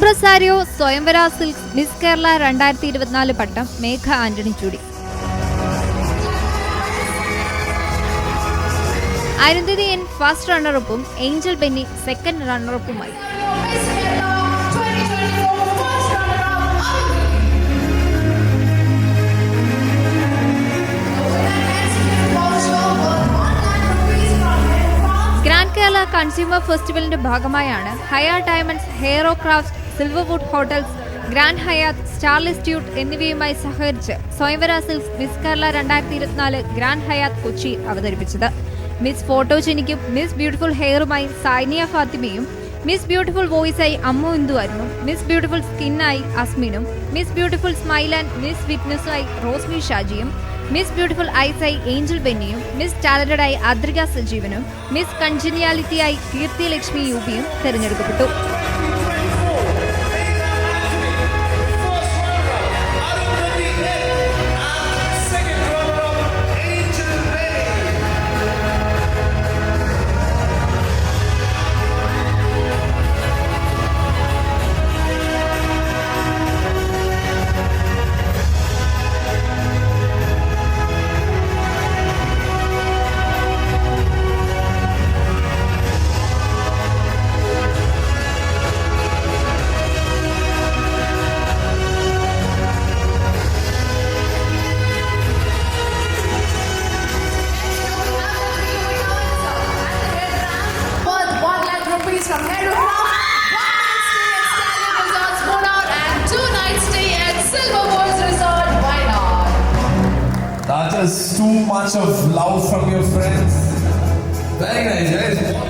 Impresario Swayamvara Silks Miss Kerala 2024 പട്ടം Megha Antony ചൂടി. Arundhathi N first റണ്ണറപ്പും ഏഞ്ചൽ ബെന്നി സെക്കൻഡ് റണ്ണറപ്പുമായി. ഗ്രാൻഡ് കേരള കൺസ്യൂമർ ഫെസ്റ്റിവലിന്റെ ഭാഗമായാണ് ഹയ ഡയമണ്ട്സ്, ഹെയറോ Crafts, Silverwood Hotels, Grand Hyatt, സ്റ്റാർലിസ്റ്റ്യൂട്ട് എന്നിവയുമായി സഹകരിച്ച് Swayamvara Silks Miss Kerala 2024 Grand Hyatt Kochi അവതരിപ്പിച്ചത്. മിസ് ഫോട്ടോജനിക്കും മിസ് ബ്യൂട്ടിഫുൾ ഹെയറുമായി സൈനിയ ഫാത്തിമയും, മിസ് ബ്യൂട്ടിഫുൾ വോയിസായി അമ്മു ഇന്ദു അരുണും, മിസ് ബ്യൂട്ടിഫുൾ സ്കിന്നായി അസ്മിനും, Miss beautiful smile and Miss വിറ്റ്നസ്സായി റോസ്മി ഷാജിയും, Miss beautiful ഐസായി Angel ബെന്നിയും, miss ടാലന്റഡായി അദ്രിക സജീവനും, miss കൺജനിയാലിറ്റിയായി കീർത്തി ലക്ഷ്മി യുപിയും തെരഞ്ഞെടുക്കപ്പെട്ടു. From Hero Craft, 1 night stay at Stallion Resorts Munnar and 2 nights stay at Silver Woods Resort Wayanad. That is too much of love from your friends. Very nice, guys.